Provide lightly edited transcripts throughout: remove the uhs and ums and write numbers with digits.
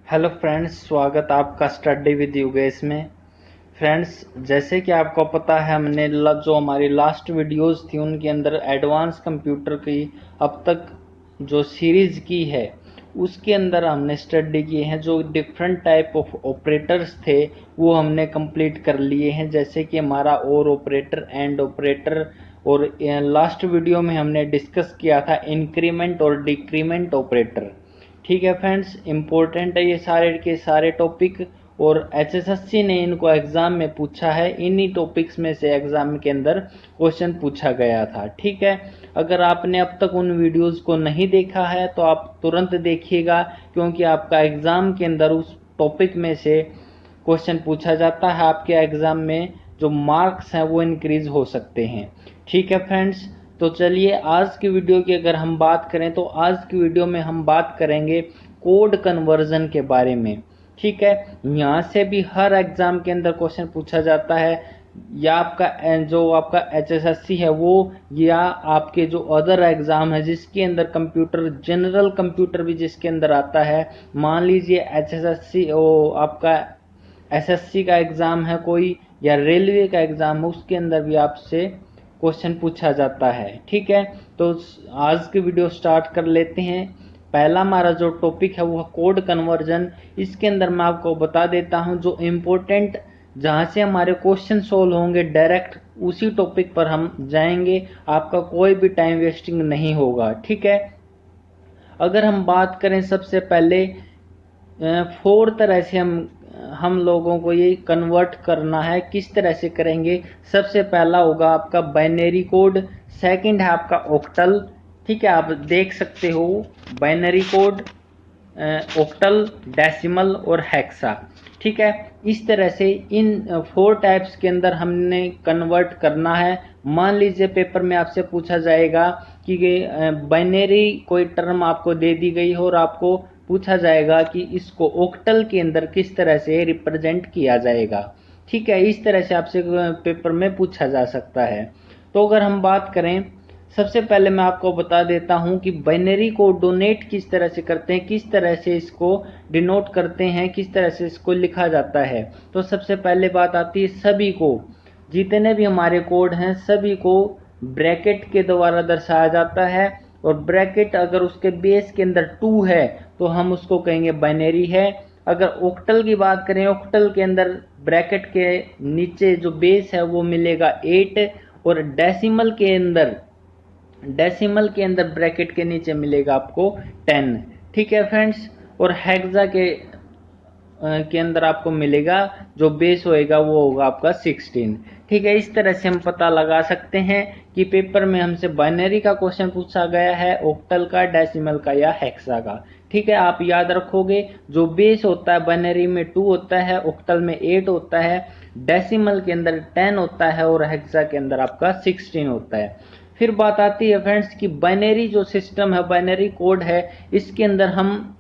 Hello friends, स्वागत आपका study with Yogesh में। फ्रेंड्स, जैसे कि आपको पता है, हमने जो हमारी लास्ट वीडियोस थी उनके अंदर एडवांस कंप्यूटर की अब तक जो सीरीज़ की है उसके अंदर हमने स्टडी किए हैं। जो डिफरेंट टाइप ऑफ ऑपरेटर्स थे वो हमने कंप्लीट कर लिए हैं, जैसे कि हमारा और ऑपरेटर, एंड ऑपरेटर, और लास्ट वीडियो में हमने डिस्कस किया था इंक्रीमेंट और डिक्रीमेंट ऑपरेटर। ठीक है फ्रेंड्स, इम्पोर्टेंट है ये सारे के सारे टॉपिक, और एचएसएससी ने इनको एग्जाम में पूछा है। इन्हीं टॉपिक्स में से एग्जाम के अंदर क्वेश्चन पूछा गया था। ठीक है, अगर आपने अब तक उन वीडियोस को नहीं देखा है तो आप तुरंत देखिएगा, क्योंकि आपका एग्जाम के अंदर उस टॉपिक में से क्वेश्चन पूछा जाता है। आपके एग्जाम में जो मार्क्स हैं वो इंक्रीज हो सकते हैं। ठीक है फ्रेंड्स, तो चलिए आज की वीडियो की अगर हम बात करें तो आज की वीडियो में हम बात करेंगे कोड कन्वर्जन के बारे में। ठीक है, यहाँ से भी हर एग्जाम के अंदर क्वेश्चन पूछा जाता है, या आपका जो आपका एचएसएससी है वो, या आपके जो अदर एग्जाम है जिसके अंदर कंप्यूटर, जनरल कंप्यूटर भी जिसके अंदर आता है। मान लीजिए एचएसएससी ओ आपका एसएससी का एग्जाम है कोई, या रेलवे का एग्जाम है, उसके अंदर भी आपसे क्वेश्चन पूछा जाता है। ठीक है, तो आज की वीडियो स्टार्ट कर लेते हैं। पहला हमारा जो टॉपिक है वो कोड कन्वर्जन। इसके अंदर मैं आपको बता देता हूं जो इम्पोर्टेंट, जहां से हमारे क्वेश्चन सोल्व होंगे डायरेक्ट उसी टॉपिक पर हम जाएंगे। आपका कोई भी टाइम वेस्टिंग नहीं होगा। ठीक है, अगर हम बात करें सबसे पहले 4 तरह से हम लोगों को ये कन्वर्ट करना है। किस तरह से करेंगे? सबसे पहला होगा आपका बाइनरी कोड, सेकंड है आपका ऑक्टल। ठीक है, आप देख सकते हो बाइनरी कोड, ऑक्टल, डेसिमल और हेक्सा। ठीक है, इस तरह से इन 4 टाइप्स के अंदर हमने कन्वर्ट करना है। मान लीजिए पेपर में आपसे पूछा जाएगा कि बाइनरी कोई टर्म आपको दे दी गई हो और आपको पूछा जाएगा कि इसको ऑक्टल के अंदर किस तरह से रिप्रेजेंट किया जाएगा। ठीक है, इस तरह से आपसे पेपर में पूछा जा सकता है। तो अगर हम बात करें, सबसे पहले मैं आपको बता देता हूं कि बाइनरी को डोनेट किस तरह से करते हैं, किस तरह से इसको डिनोट करते हैं, किस तरह से इसको लिखा जाता है। तो सबसे पहले बात आती है, सभी को, जितने भी हमारे कोड हैं सभी को ब्रैकेट के द्वारा दर्शाया जाता है। और ब्रैकेट अगर उसके बेस के अंदर 2 है तो हम उसको कहेंगे बाइनरी है। अगर ऑक्टल की बात करें, ऑक्टल के अंदर ब्रैकेट के नीचे जो बेस है वो मिलेगा 8, और डेसिमल के अंदर ब्रैकेट के नीचे मिलेगा आपको 10। ठीक है फ्रेंड्स, और हेक्सा के अंदर आपको मिलेगा, जो बेस होएगा वो होगा आपका 16। ठीक है, इस तरह से हम पता लगा सकते हैं कि पेपर में हमसे बाइनरी का क्वेश्चन पूछा गया है, ऑक्टल का, डेसिमल का या हेक्सा का। ठीक है, आप याद रखोगे जो बेस होता है बाइनरी में 2 होता है, ऑक्टल में 8 होता है, डेसिमल के अंदर 10 होता है और हेक्सा के अंदर आपका 16 होता है। फिर बात आती है फ्रेंड्स कि बाइनरी जो सिस्टम है, बाइनरी कोड है, इसके अंदर हम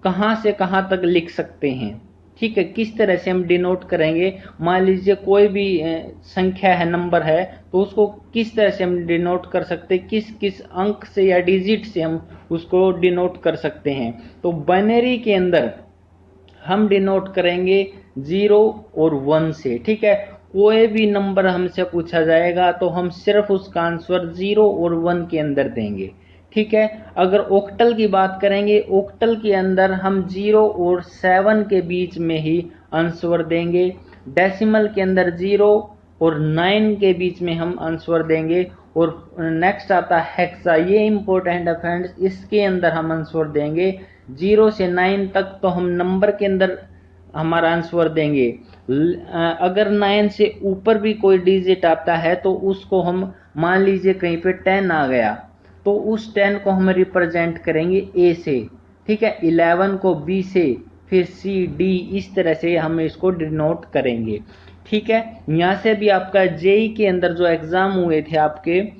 कहां से कहां तक लिख सकते हैं। ठीक है, किस तरह से हम डिनोट करेंगे? मान लीजिए कोई भी संख्या है, नंबर है, तो उसको किस तरह से हम डिनोट कर सकते हैं, किस किस अंक से या डिजिट से हम उसको डिनोट कर सकते हैं। तो बाइनरी के अंदर हम डिनोट करेंगे 0 और 1 से। ठीक है, कोई भी नंबर हमसे पूछा जाएगा तो हम सिर्फ उसका आंसर 0 और 1 के अंदर देंगे। ठीक है, अगर ऑक्टल की बात करेंगे, ऑक्टल के अंदर हम 0 और 7 के बीच में ही आंसर देंगे। डेसिमल के अंदर 0 और 9 के बीच में हम आंसर देंगे। और नेक्स्ट आता है हेक्सा, ये इंपॉर्टेंट है फ्रेंड्स, इसके अंदर हम आंसर देंगे 0 से 9 तक, तो हम नंबर के अंदर हमारा आंसर देंगे। अगर 9 से ऊपर भी कोई डिजिट आता है तो उसको हम, मान लीजिए कहीं पे 10 आ गया, तो उस 10 को हम रिप्रेजेंट करेंगे ए से। ठीक है, 11 को बी से, फिर सी, डी, इस तरह से हम इसको डिनोट करेंगे। ठीक है, यहाँ से भी आपका जेई के अंदर जो एग्जाम हुए थे आपके,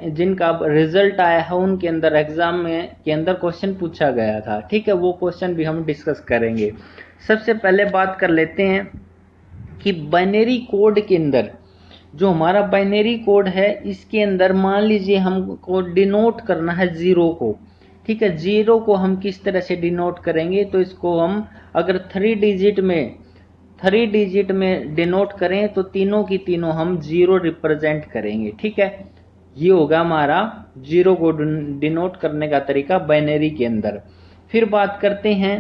जिनका रिजल्ट आया है, उनके अंदर एग्जाम में के अंदर क्वेश्चन पूछा गया था। ठीक है, वो क्वेश्चन भी हम डिस्कस करेंगे। सबसे पहले बात कर लेते हैं कि बाइनरी कोड के अंदर, जो हमारा बाइनरी कोड है इसके अंदर मान लीजिए हमको डिनोट करना है 0 को। ठीक है, 0 को हम किस तरह से डिनोट करेंगे, तो इसको हम अगर 3 डिजिट में डिनोट करें तो तीनों की तीनों हम 0 रिप्रेजेंट करेंगे। ठीक है, ये होगा हमारा 0 को डिनोट करने का तरीका बाइनरी के अंदर। फिर बात करते हैं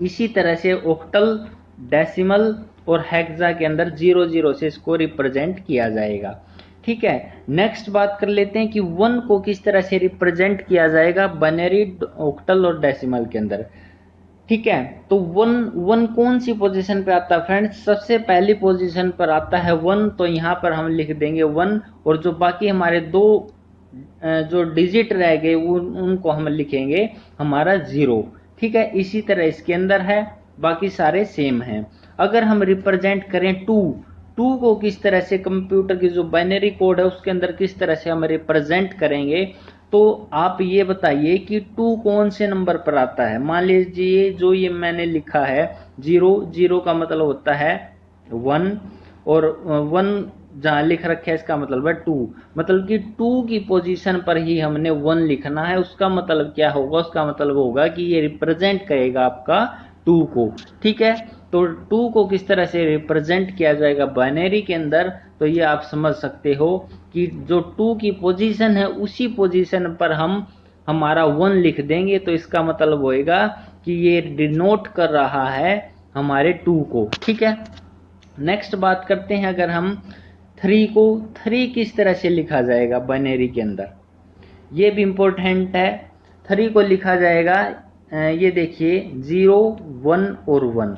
इसी तरह से ऑक्टल, डेसिमल और हेक्सा के अंदर 00 से इसको रिप्रेजेंट किया जाएगा। ठीक है, नेक्स्ट बात कर लेते हैं कि 1 को किस तरह से रिप्रेजेंट किया जाएगा बाइनरी, ऑक्टल और डेसिमल के अंदर। ठीक है, तो 1 कौन सी पोजीशन पे आता है फ्रेंड्स, सबसे पहली पोजीशन पर आता है 1, तो यहाँ पर हम लिख देंगे 1, और जो बाकी हमारे दो जो डिजिट रह गए उनको हम लिखेंगे हमारा 0। ठीक है, इसी तरह इसके अंदर है, बाकी सारे सेम हैं। अगर हम रिप्रेजेंट करें 2 को किस तरह से, कंप्यूटर की जो बाइनरी कोड है उसके अंदर किस तरह से हम रिप्रेजेंट करेंगे, तो आप ये बताइए कि 2 कौन से नंबर पर आता है। मान लीजिए जो ये मैंने लिखा है 0 का मतलब होता है 1, और 1 जहाँ लिख रखे है इसका मतलब है 2, मतलब कि 2 की पोजीशन पर ही हमने 1 लिखना है। उसका मतलब क्या होगा, उसका मतलब होगा कि ये रिप्रेजेंट करेगा आपका 2 को। ठीक है, तो 2 को किस तरह से रिप्रेजेंट किया जाएगा बाइनरी के अंदर, तो ये आप समझ सकते हो कि जो 2 की पोजीशन है उसी पोजीशन पर हम हमारा 1 लिख देंगे, तो इसका मतलब होएगा कि ये डिनोट कर रहा है हमारे 2 को। ठीक है, नेक्स्ट बात करते हैं अगर हम 3 को, 3 किस तरह से लिखा जाएगा बाइनरी के अंदर, ये भी इम्पोर्टेंट है। 3 को लिखा जाएगा ये देखिए 0 1 और 1,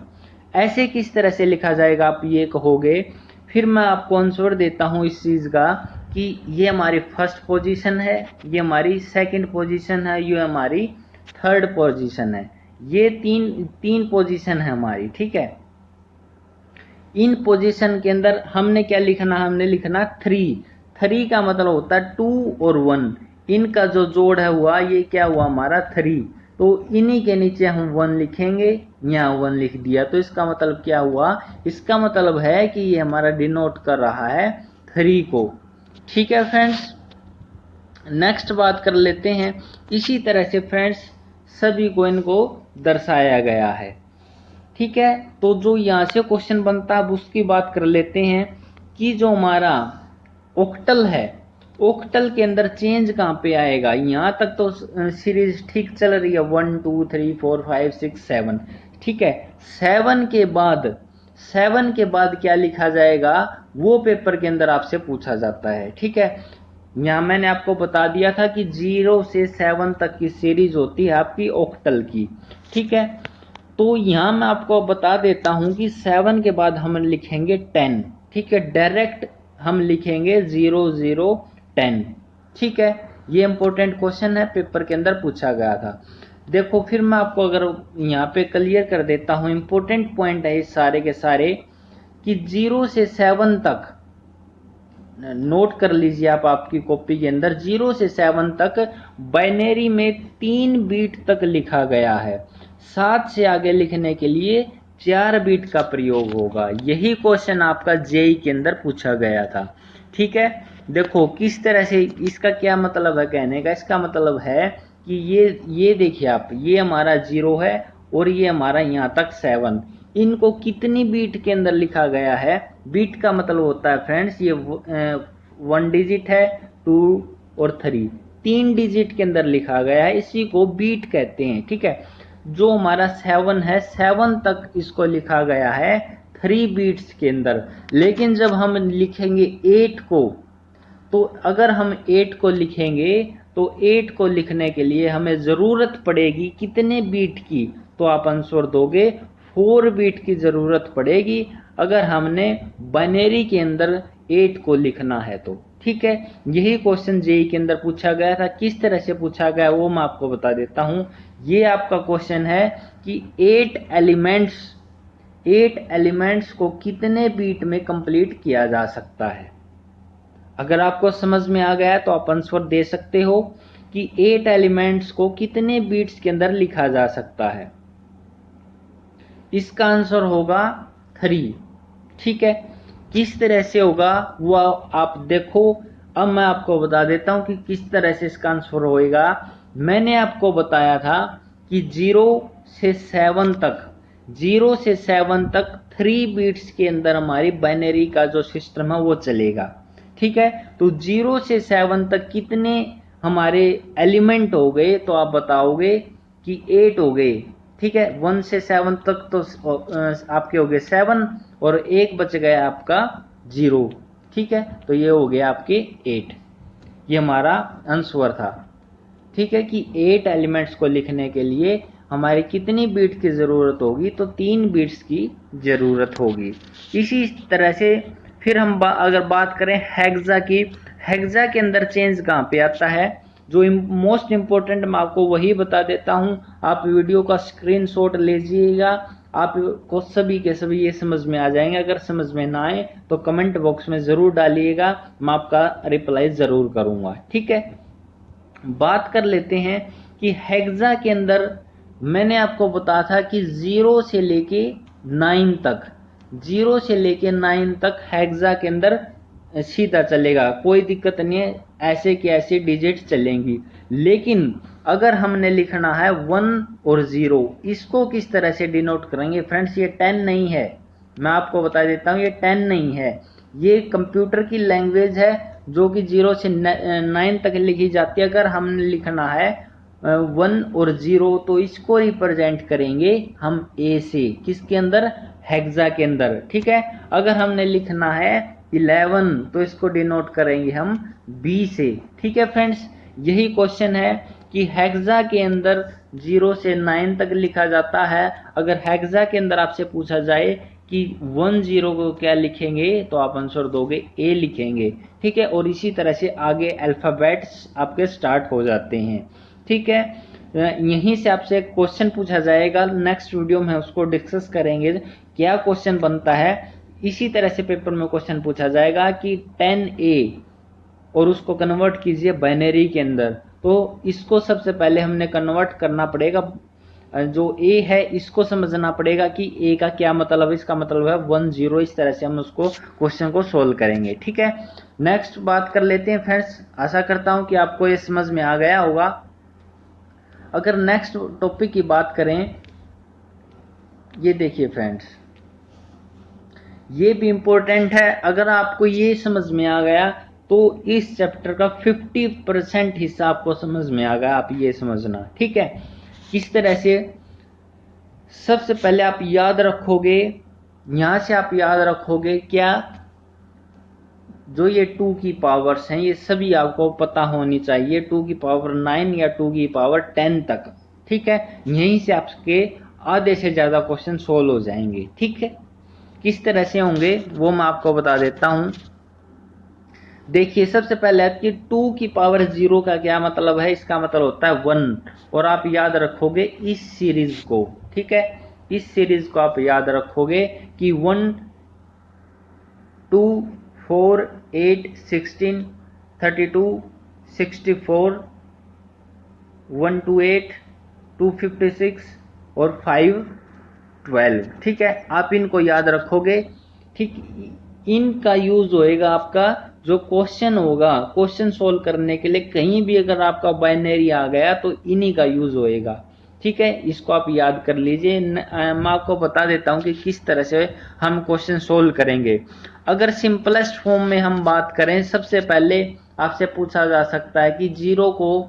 ऐसे किस तरह से लिखा जाएगा आप ये कहोगे। फिर मैं आपको आंसर देता हूँ इस चीज़ का कि ये हमारी फर्स्ट पोजीशन है, ये हमारी सेकंड पोजीशन है, ये हमारी थर्ड पोजीशन है, ये तीन पोजीशन है हमारी। ठीक है, इन पोजीशन के अंदर हमने क्या लिखना, हमने लिखना 3 का मतलब होता है 2 और 1, इनका जो जोड़ है हुआ, ये क्या हुआ हमारा 3, तो इन्हीं के नीचे हम 1 लिखेंगे, यहाँ 1 लिख दिया, तो इसका मतलब क्या हुआ, इसका मतलब है कि ये हमारा डिनोट कर रहा है 3 को। ठीक है फ्रेंड्स, नेक्स्ट बात कर लेते हैं, इसी तरह से फ्रेंड्स सभी को इनको दर्शाया गया है। ठीक है, तो जो यहाँ से क्वेश्चन बनता है अब उसकी बात कर लेते हैं कि जो हमारा ऑक्टल है, ऑक्टल के अंदर चेंज कहाँ पे आएगा। यहाँ तक तो सीरीज ठीक चल रही है 1 2 3 4 5 6 7। ठीक है, 7 के बाद क्या लिखा जाएगा वो पेपर के अंदर आपसे पूछा जाता है। ठीक है, यहाँ मैंने आपको बता दिया था कि 0 से 7 तक की सीरीज होती है आपकी ऑक्टल की। ठीक है, तो यहाँ मैं आपको बता देता हूँ कि 7 के बाद हम लिखेंगे 10। ठीक है, डायरेक्ट हम लिखेंगे 0 0 10। ठीक है, ये इंपॉर्टेंट क्वेश्चन है, पेपर के अंदर पूछा गया था। देखो फिर मैं आपको अगर यहाँ पे क्लियर कर देता हूँ, इंपॉर्टेंट पॉइंट है इस सारे के सारे कि 0 से 7 तक नोट कर लीजिए आप आपकी कॉपी के अंदर, 0 से 7 तक बाइनरी में 3 बीट तक लिखा गया है। 7 से आगे लिखने के लिए 4 बीट का प्रयोग होगा। यही क्वेश्चन आपका जेई के अंदर पूछा गया था। ठीक है, देखो किस तरह से, इसका क्या मतलब है कहने का, इसका मतलब है कि ये देखिए आप, ये हमारा 0 है और ये हमारा यहाँ तक 7, इनको कितनी बीट के अंदर लिखा गया है। बीट का मतलब होता है फ्रेंड्स ये 1 डिजिट है, 2 और 3, 3 डिजिट के अंदर लिखा गया है, इसी को बीट कहते हैं। ठीक है, जो हमारा 7 है 7 तक इसको लिखा गया है 3 बीट्स के अंदर। लेकिन जब हम लिखेंगे 8 को, तो अगर हम 8 को लिखेंगे तो 8 को लिखने के लिए हमें ज़रूरत पड़ेगी कितने बीट की, तो आप आंसर दोगे 4 बीट की ज़रूरत पड़ेगी अगर हमने बाइनरी के अंदर 8 को लिखना है तो। ठीक है, यही क्वेश्चन जेई के अंदर पूछा गया था। किस तरह से पूछा गया वो मैं आपको बता देता हूं। ये आपका क्वेश्चन है कि 8 एलिमेंट्स को कितने बीट में कंप्लीट किया जा सकता है। अगर आपको समझ में आ गया तो आप आंसर दे सकते हो कि 8 एलिमेंट्स को कितने बीट्स के अंदर लिखा जा सकता है। इसका आंसर होगा 3। ठीक है, किस तरह से होगा वो आप देखो। अब मैं आपको बता देता हूं कि किस तरह से इसका आंसर होएगा। मैंने आपको बताया था कि 0 से 7 तक 3 बिट्स के अंदर हमारी बाइनरी का जो सिस्टम है वो चलेगा। ठीक है, तो 0 से 7 तक कितने हमारे एलिमेंट हो गए, तो आप बताओगे कि 8 हो गए। ठीक है, 1 से 7 तक तो आपके हो गए 7 और एक बच गया आपका 0। ठीक है, तो ये हो गया आपके 8। ये हमारा आंसर था। ठीक है, कि 8 एलिमेंट्स को लिखने के लिए हमारी कितनी बीट की ज़रूरत होगी, तो 3 बीट्स की ज़रूरत होगी। इसी तरह से फिर हम अगर बात करें हेक्सा की, हेक्सा के अंदर चेंज कहाँ पे आता है, जो मोस्ट इम्पोर्टेंट मैं आपको वही बता देता हूँ। आप वीडियो का स्क्रीनशॉट लीजिएगा, आपको सभी के सभी ये समझ में आ जाएंगे। अगर समझ में ना आए तो कमेंट बॉक्स में ज़रूर डालिएगा, मैं आपका रिप्लाई ज़रूर करूँगा। ठीक है, बात कर लेते हैं कि हेक्सा के अंदर मैंने आपको बताया था कि 0 से लेके 9 तक, 0 से लेके 9 तक हेक्सा के अंदर सीधा चलेगा, कोई दिक्कत नहीं है, ऐसे की ऐसी डिजिट चलेंगी। लेकिन अगर हमने लिखना है 1 और 0, इसको किस तरह से डिनोट करेंगे फ्रेंड्स, ये 10 नहीं है। मैं आपको बता देता हूँ, ये 10 नहीं है, ये कंप्यूटर की लैंग्वेज है जो कि 0 से 9 तक लिखी जाती है। अगर हमने लिखना है 1 और 0, तो इसको रिप्रेजेंट करेंगे हम ए से, किसके अंदर, हेक्सा के अंदर। ठीक है, अगर हमने लिखना है 11, तो इसको डिनोट करेंगे हम बी से। ठीक है फ्रेंड्स, यही क्वेश्चन है कि हेक्सा के अंदर 0 से 9 तक लिखा जाता है। अगर हेक्सा के अंदर आपसे पूछा जाए कि 10 को क्या लिखेंगे, तो आप आंसर दोगे ए लिखेंगे। ठीक है, और इसी तरह से आगे अल्फ़ाबेट्स आपके स्टार्ट हो जाते हैं। ठीक है, यहीं से आपसे एक क्वेश्चन पूछा जाएगा, नेक्स्ट वीडियो में उसको डिस्कस करेंगे क्या क्वेश्चन बनता है। इसी तरह से पेपर में क्वेश्चन पूछा जाएगा कि 10A और उसको कन्वर्ट कीजिए बाइनरी के अंदर। तो इसको सबसे पहले हमने कन्वर्ट करना पड़ेगा, जो ए है इसको समझना पड़ेगा कि ए का क्या मतलब है, इसका मतलब है 1 0। इस तरह से हम उसको क्वेश्चन को सोल्व करेंगे। ठीक है, नेक्स्ट बात कर लेते हैं फ्रेंड्स, आशा करता हूं कि आपको ये समझ में आ गया होगा। अगर नेक्स्ट टॉपिक की बात करें, ये देखिए फ्रेंड्स, ये भी इम्पोर्टेंट है। अगर आपको ये समझ में आ गया तो इस चैप्टर का 50% हिस्सा आपको समझ में आ गया, आप ये समझना। ठीक है, किस तरह से, सबसे पहले आप याद रखोगे, यहां से आप याद रखोगे क्या, जो ये 2 की पावर्स हैं ये सभी आपको पता होनी चाहिए, 2 की पावर 9 या 2 की पावर 10 तक। ठीक है, यहीं से आपके आधे से ज्यादा क्वेश्चन सोल्व हो जाएंगे। ठीक है, किस तरह से होंगे वो मैं आपको बता देता हूं। देखिए, सबसे पहले आपकी 2 की पावर 0 का क्या मतलब है, इसका मतलब होता है 1, और आप याद रखोगे इस सीरीज को। ठीक है, इस सीरीज को आप याद रखोगे कि 1 2 4 8 16 32 64 128 256 और 5 12। ठीक है, आप इनको याद रखोगे। ठीक, इनका यूज होएगा आपका जो क्वेश्चन होगा, क्वेश्चन सोल्व करने के लिए कहीं भी अगर आपका बाइनरी आ गया तो इन्हीं का यूज होएगा। ठीक है, इसको आप याद कर लीजिए। मैं आपको बता देता हूं कि किस तरह से हम क्वेश्चन सोल्व करेंगे। अगर सिंपलेस्ट फॉर्म में हम बात करें, सबसे पहले आपसे पूछा जा सकता है कि 0 को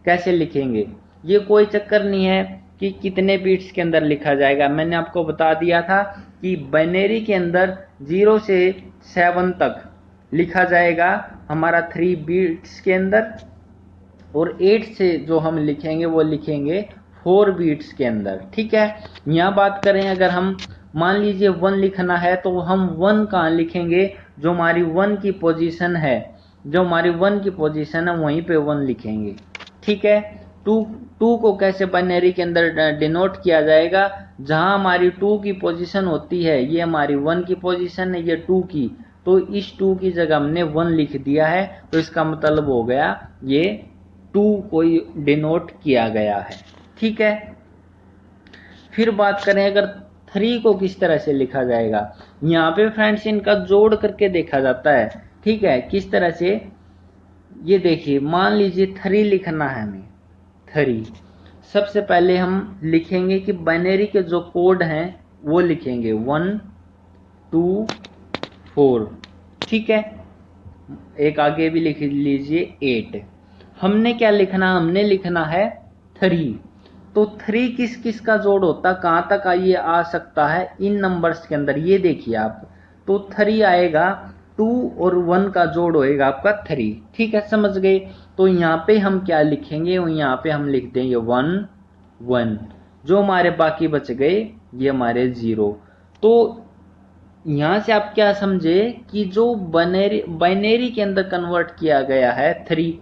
कैसे लिखेंगे। ये कोई चक्कर नहीं है कि कितने बिट्स के अंदर लिखा जाएगा, मैंने आपको बता दिया था कि बाइनरी के अंदर 0 से 7 तक लिखा जाएगा हमारा 3 बिट्स के अंदर, और 8 से जो हम लिखेंगे वो लिखेंगे 4 बिट्स के अंदर। ठीक है, यहाँ बात करें, अगर हम मान लीजिए 1 लिखना है तो हम 1 कहाँ लिखेंगे, जो हमारी 1 की पोजीशन है, जो हमारी 1 की पोजीशन है वहीं पे 1 लिखेंगे। ठीक है, 2 को कैसे बाइनरी के अंदर डिनोट किया जाएगा, जहां हमारी 2 की पोजीशन होती है, ये हमारी 1 की पोजीशन है, ये 2 की, तो इस 2 की जगह हमने 1 लिख दिया है, तो इसका मतलब हो गया ये 2 को डिनोट किया गया है। ठीक है, फिर बात करें अगर 3 को किस तरह से लिखा जाएगा, यहाँ पे फ्रेंड्स इनका जोड़ करके देखा जाता है। ठीक है, किस तरह से, ये देखिए, मान लीजिए 3 लिखना है हमें, 3। सबसे पहले हम लिखेंगे कि बाइनरी के जो कोड हैं वो लिखेंगे 1 2 4। ठीक है, एक आगे भी लिख लीजिए 8। हमने क्या लिखना, हमने लिखना है 3। तो 3 किस किस का जोड़ होता, कहां तक ये आ सकता है इन नंबर्स के अंदर, ये देखिए आप। तो 3 आएगा, 2 और 1 का जोड़ होएगा आपका 3। ठीक है, समझ गए। तो यहाँ पे हम क्या लिखेंगे, यहाँ पे हम लिख देंगे 1 1। जो हमारे बाकी बच गए ये हमारे 0। तो यहां से आप क्या समझे कि जो बाइनरी के अंदर कन्वर्ट किया गया है 3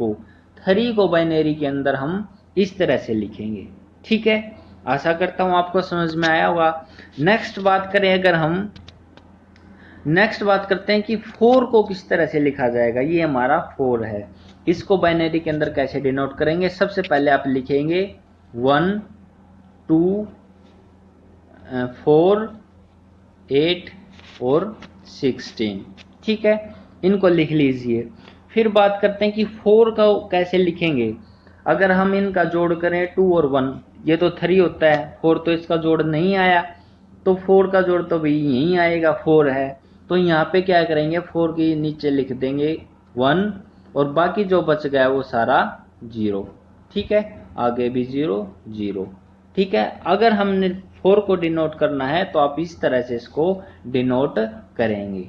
को बाइनरी के अंदर हम इस तरह से लिखेंगे। ठीक है, आशा करता हूं आपको समझ में आया होगा। नेक्स्ट बात करें, अगर हम नेक्स्ट बात करते हैं कि 4 को किस तरह से लिखा जाएगा। ये हमारा 4 है, इसको बाइनरी के अंदर कैसे डिनोट करेंगे। सबसे पहले आप लिखेंगे 1 2 4 8 और 16। ठीक है, इनको लिख लीजिए। फिर बात करते हैं कि 4 का कैसे लिखेंगे। अगर हम इनका जोड़ करें 2 और 1, ये तो 3 होता है, 4 तो इसका जोड़ नहीं आया, तो 4 का जोड़ तो भाई यहीं आएगा, 4 है। तो यहाँ पे क्या करेंगे, 4 के नीचे लिख देंगे 1 और बाकी जो बच गया वो सारा 0। ठीक है, आगे भी 0 0। ठीक है, अगर हमने 4 को डिनोट करना है तो आप इस तरह से इसको डिनोट करेंगे।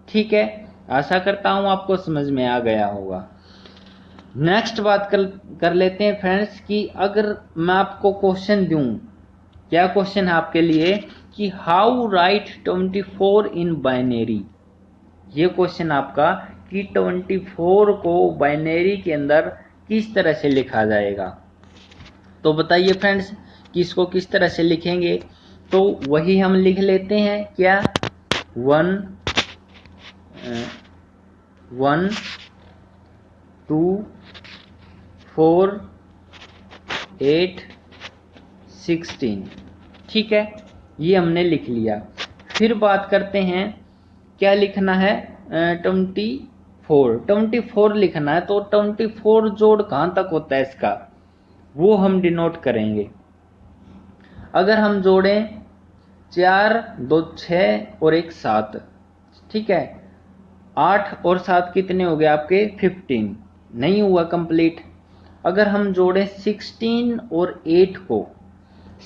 ठीक है, आशा करता हूं आपको समझ में आ गया होगा। नेक्स्ट बात कर लेते हैं फ्रेंड्स कि अगर मैं आपको क्वेश्चन दूं, क्या क्वेश्चन है आपके लिए कि हाउ राइट 24 इन बाइनरी। ये क्वेश्चन आपका कि 24 को बाइनरी के अंदर किस तरह से लिखा जाएगा। तो बताइए फ्रेंड्स कि इसको किस तरह से लिखेंगे। तो वही हम लिख लेते हैं, क्या 1 1 2 4 8 16। ठीक है, ये हमने लिख लिया। फिर बात करते हैं क्या लिखना है, 24 लिखना है। तो 24 जोड़ कहां तक होता है इसका, वो हम डिनोट करेंगे। अगर हम जोड़ें 4 2 6 और 1 7, ठीक है, 8 और 7 कितने हो गए आपके 15, नहीं हुआ कंप्लीट। अगर हम जोड़ें 16 और 8 को,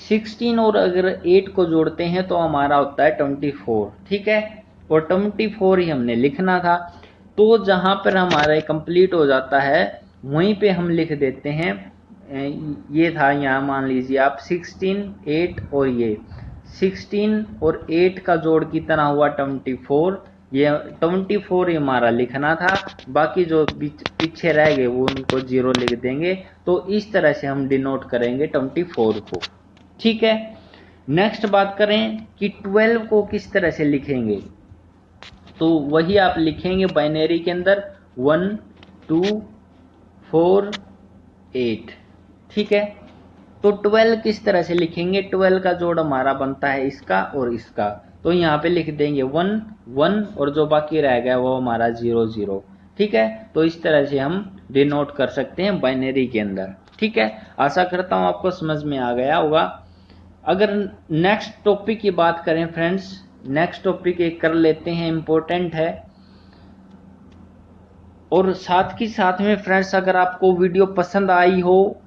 16 और अगर 8 को जोड़ते हैं तो हमारा होता है 24। ठीक है, और 24 ही हमने लिखना था। तो जहां पर हमारा कंप्लीट हो जाता है वहीं पे हम लिख देते हैं, ये था यहाँ मान लीजिए आप 16 8 और ये 16 और 8 का जोड़ कितना हुआ 24। ये 24 ही हमारा लिखना था, बाकी जो पीछे रह गए वो उनको 0 लिख देंगे। तो इस तरह से हम डिनोट करेंगे 24 को। ठीक है, नेक्स्ट बात करें कि 12 को किस तरह से लिखेंगे। तो वही आप लिखेंगे बाइनरी के अंदर 1 2 4 8। ठीक है, तो 12 किस तरह से लिखेंगे, 12 का जोड़ हमारा बनता है इसका और इसका। तो यहाँ पे लिख देंगे 1 1 और जो बाकी रह गया वो हमारा 0 0। ठीक है, तो इस तरह से हम डिनोट कर सकते हैं बाइनरी के अंदर। ठीक है, आशा करता हूँ आपको समझ में आ गया होगा। अगर नेक्स्ट टॉपिक की बात करें फ्रेंड्स, नेक्स्ट टॉपिक एक कर लेते हैं, इम्पोर्टेंट है। और साथ ही साथ में फ्रेंड्स अगर आपको वीडियो पसंद आई हो,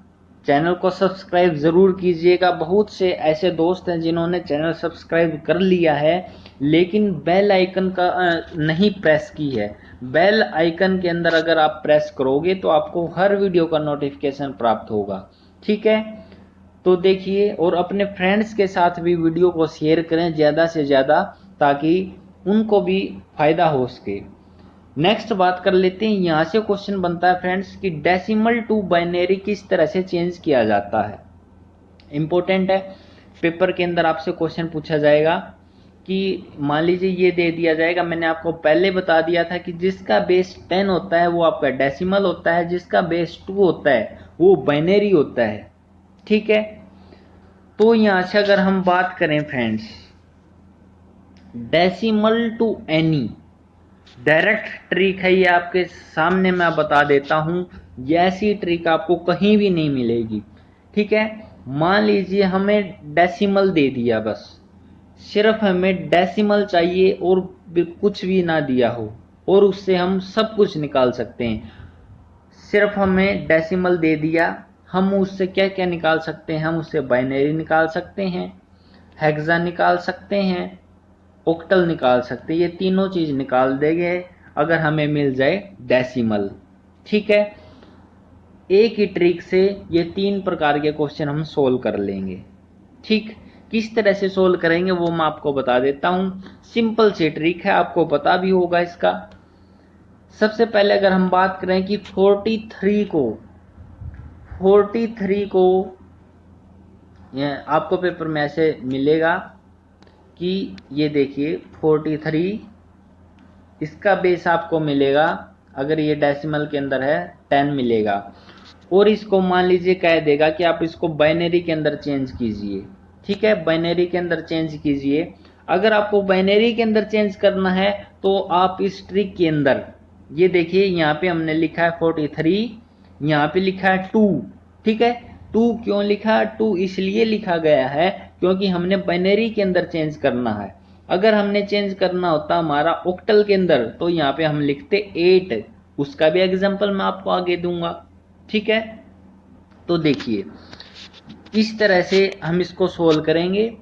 चैनल को सब्सक्राइब ज़रूर कीजिएगा। बहुत से ऐसे दोस्त हैं जिन्होंने चैनल सब्सक्राइब कर लिया है लेकिन बेल आइकन का नहीं प्रेस की है। बेल आइकन के अंदर अगर आप प्रेस करोगे तो आपको हर वीडियो का नोटिफिकेशन प्राप्त होगा। ठीक है, तो देखिए और अपने फ्रेंड्स के साथ भी वीडियो को शेयर करें ज़्यादा से ज़्यादा, ताकि उनको भी फायदा हो सके। नेक्स्ट बात कर लेते हैं, यहाँ से क्वेश्चन बनता है फ्रेंड्स कि डेसिमल टू बाइनरी किस तरह से चेंज किया जाता है। इंपॉर्टेंट है, पेपर के अंदर आपसे क्वेश्चन पूछा जाएगा कि मान लीजिए ये दे दिया जाएगा, मैंने आपको पहले बता दिया था कि जिसका बेस 10 होता है वो आपका डेसिमल होता है, जिसका बेस 2 होता है वो बाइनरी होता है। ठीक है, तो यहाँ से अगर हम बात करें friends decimal to any, direct trick है ये, आपके सामने मैं बता देता हूं, ये ऐसी ट्रिक आपको कहीं भी नहीं मिलेगी। ठीक है। मान लीजिए हमें डेसिमल दे दिया, बस सिर्फ हमें डेसिमल चाहिए और कुछ भी ना दिया हो, और उससे हम सब कुछ निकाल सकते हैं। सिर्फ हमें डेसिमल दे दिया, हम उससे क्या क्या निकाल सकते हैं? हम उससे बाइनरी निकाल सकते हैं, हेक्सा निकाल सकते हैं, ऑक्टल निकाल सकते हैं। ये तीनों चीज निकाल देंगे अगर हमें मिल जाए डेसिमल। ठीक है, एक ही ट्रिक से ये 3 प्रकार के क्वेश्चन हम सोल्व कर लेंगे। ठीक, किस तरह से सोल्व करेंगे वो मैं आपको बता देता हूं। सिंपल सी ट्रिक है, आपको पता भी होगा इसका। सबसे पहले अगर हम बात करें कि 43 को आपको पेपर में ऐसे मिलेगा कि ये देखिए 43, इसका बेस आपको मिलेगा, अगर ये डेसिमल के अंदर है 10 मिलेगा, और इसको मान लीजिए कह देगा कि आप इसको बाइनरी के अंदर चेंज कीजिए। ठीक है, बाइनरी के अंदर चेंज कीजिए। अगर आपको बाइनरी के अंदर चेंज करना है तो आप इस ट्रिक के अंदर, ये देखिए यहाँ पे हमने लिखा है 43, यहाँ पे लिखा है 2। ठीक है, 2 क्यों लिखा? 2 इसलिए लिखा गया है क्योंकि हमने बाइनरी के अंदर चेंज करना है। अगर हमने चेंज करना होता हमारा ऑक्टल के अंदर तो यहाँ पे हम लिखते 8। उसका भी एग्जांपल मैं आपको आगे दूंगा। ठीक है, तो देखिए इस तरह से हम इसको सोल्व करेंगे।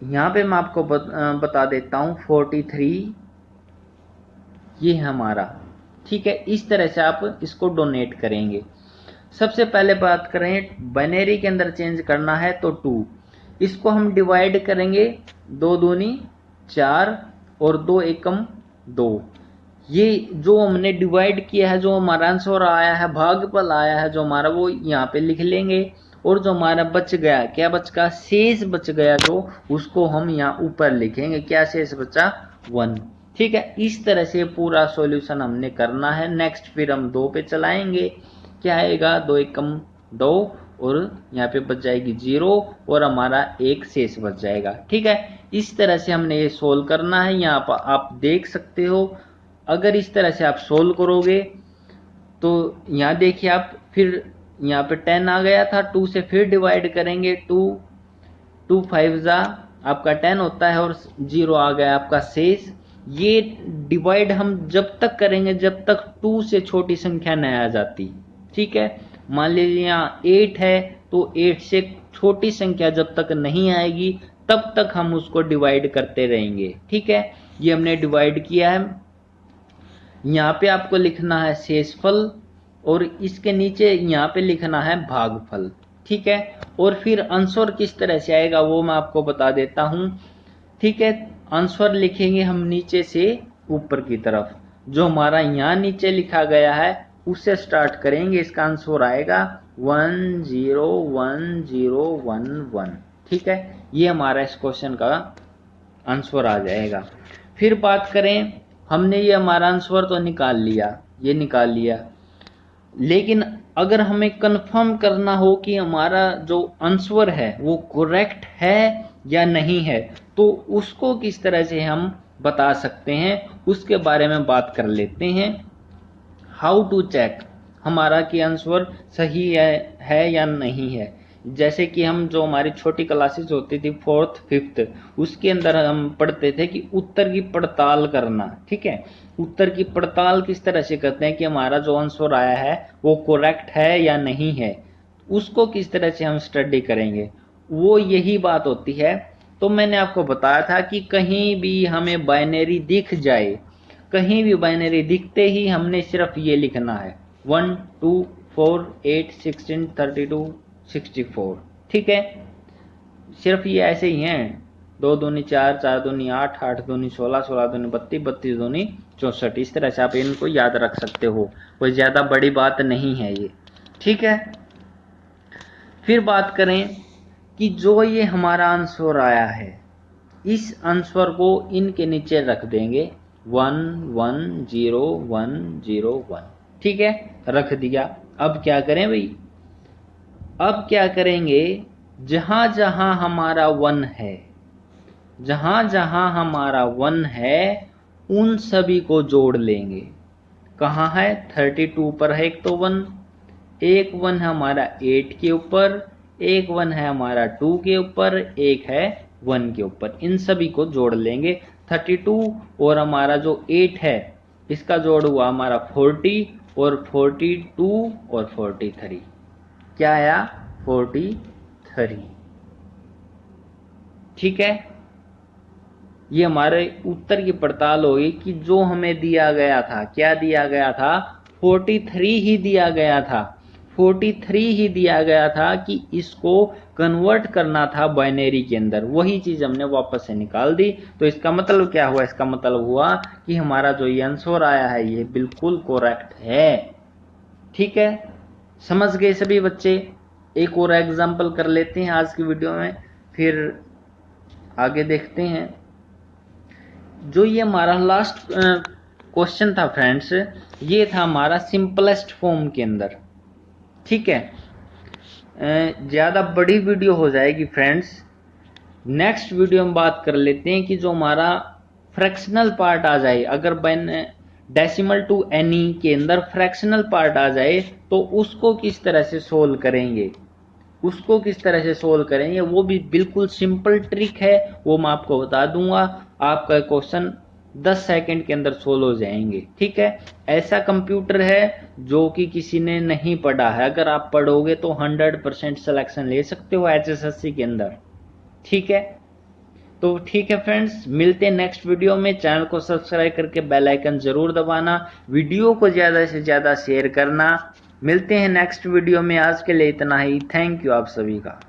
यहां पे मैं आपको बता देता हूं 43 ये हमारा। ठीक है, इस तरह से आप इसको डोनेट करेंगे। सबसे पहले बात करें बाइनरी के अंदर चेंज करना है तो 2, इसको हम डिवाइड करेंगे, 2 दूनी 4 और 2 एकम 2। ये जो हमने डिवाइड किया है, जो हमारा आंसर आया है, भागफल आया है जो हमारा, वो यहाँ पे लिख लेंगे। और जो हमारा बच गया, क्या बच गया? शेष बच गया जो, उसको हम यहाँ ऊपर लिखेंगे। क्या शेष बचा? 1। ठीक है, इस तरह से पूरा सॉल्यूशन हमने करना है। नेक्स्ट फिर हम 2 पे चलाएंगे, क्या आएगा? 2 एकम 2 और यहाँ पे बच जाएगी 0 और हमारा एक शेष बच जाएगा। ठीक है, इस तरह से हमने ये सोल्व करना है। यहाँ पर आप देख सकते हो, अगर इस तरह से आप सोल्व करोगे तो यहाँ देखिए आप, फिर यहाँ पे 10 आ गया था, 2 से फिर डिवाइड करेंगे, 2 5 जा आपका 10 होता है और 0 आ गया आपका शेष। ये डिवाइड हम जब तक करेंगे जब तक 2 से छोटी संख्या न आ जाती। ठीक है, मान लीजिए यहाँ 8 है तो 8 से छोटी संख्या जब तक नहीं आएगी तब तक हम उसको डिवाइड करते रहेंगे। ठीक है, ये हमने डिवाइड किया है। यहाँ पे आपको लिखना है शेषफल और इसके नीचे यहाँ पे लिखना है भागफल। ठीक है, और फिर आंसर किस तरह से आएगा वो मैं आपको बता देता हूँ। ठीक है, आंसर लिखेंगे हम नीचे से ऊपर की तरफ, जो हमारा यहाँ नीचे लिखा गया है उससे स्टार्ट करेंगे। इसका आंसर आएगा 101011। ठीक है, ये हमारा इस क्वेश्चन का आंसर आ जाएगा। फिर बात करें, हमने ये हमारा आंसर तो निकाल लिया, ये निकाल लिया, लेकिन अगर हमें कंफर्म करना हो कि हमारा जो आंसर है वो करेक्ट है या नहीं है तो उसको किस तरह से हम बता सकते हैं, उसके बारे में बात कर लेते हैं। हाउ टू चेक हमारा कि आंसर सही है या नहीं है। जैसे कि हम जो हमारी छोटी क्लासेस होती थी 4th 5th, उसके अंदर हम पढ़ते थे कि उत्तर की पड़ताल करना। ठीक है, उत्तर की पड़ताल किस तरह से करते हैं कि हमारा जो आंसर आया है वो करेक्ट है या नहीं है, उसको किस तरह से हम स्टडी करेंगे, वो यही बात होती है। तो मैंने आपको बताया था कि कहीं भी हमें बाइनरी दिख जाए, कहीं भी बाइनरी दिखते ही हमने सिर्फ ये लिखना है 1 2 4 8 16 32 64। ठीक है, सिर्फ ये ऐसे ही हैं, 2 दूनी 4 4 दूनी 8 8 दूनी 16 16 दूनी 32 32 दूनी 64। इस तरह से आप इनको याद रख सकते हो, कोई ज्यादा बड़ी बात नहीं है ये। ठीक है, फिर बात करें कि जो ये हमारा आंसर आया है, इस आंसर को इनके नीचे रख देंगे 1 1 0 1 0 1। ठीक है, रख दिया। अब क्या करें भाई, अब क्या करेंगे, जहां जहां हमारा 1 है, जहां जहां हमारा 1 है उन सभी को जोड़ लेंगे। कहाँ है? 32 पर है एक तो 1, एक 1 है हमारा 8 के ऊपर, एक 1 है हमारा 2 के ऊपर, एक है 1 के ऊपर। इन सभी को जोड़ लेंगे। 32 और हमारा जो 8 है इसका जोड़ हुआ हमारा 40 और 42 और 43, क्या आया 43। ठीक है, ये हमारे उत्तर की पड़ताल होगी कि जो हमें दिया गया था, क्या दिया गया था, 43 ही दिया गया था, 43 ही दिया गया था कि इसको कन्वर्ट करना था बाइनरी के अंदर, वही चीज हमने वापस से निकाल दी। तो इसका मतलब क्या हुआ, इसका मतलब हुआ कि हमारा जो ये आंसर आया है ये बिल्कुल करेक्ट है। ठीक है, समझ गए सभी बच्चे। एक और एग्जांपल कर लेते हैं आज की वीडियो में, फिर आगे देखते हैं। जो ये हमारा लास्ट क्वेश्चन था फ्रेंड्स, ये था हमारा सिंपलेस्ट फॉर्म के अंदर। ठीक है, ज़्यादा बड़ी वीडियो हो जाएगी फ्रेंड्स, नेक्स्ट वीडियो में बात कर लेते हैं कि जो हमारा फ्रैक्शनल पार्ट आ जाए, अगर डेसिमल टू एनी के अंदर फ्रैक्शनल पार्ट आ जाए तो उसको किस तरह से सोल्व करेंगे, उसको किस तरह से सोल्व करेंगे, वो भी बिल्कुल सिंपल ट्रिक है, वो मैं आपको बता दूंगा। आपका क्वेश्चन 10 सेकंड के अंदर सोल्व हो जाएंगे। ठीक है, ऐसा कंप्यूटर है जो कि किसी ने नहीं पढ़ा है, अगर आप पढ़ोगे तो 100% सिलेक्शन ले सकते हो HSSC के अंदर। ठीक है, तो ठीक है फ्रेंड्स, मिलते हैं नेक्स्ट वीडियो में। चैनल को सब्सक्राइब करके बेल आइकन जरूर दबाना, वीडियो को ज़्यादा से ज़्यादा शेयर करना। मिलते हैं नेक्स्ट वीडियो में, आज के लिए इतना ही। थैंक यू आप सभी का।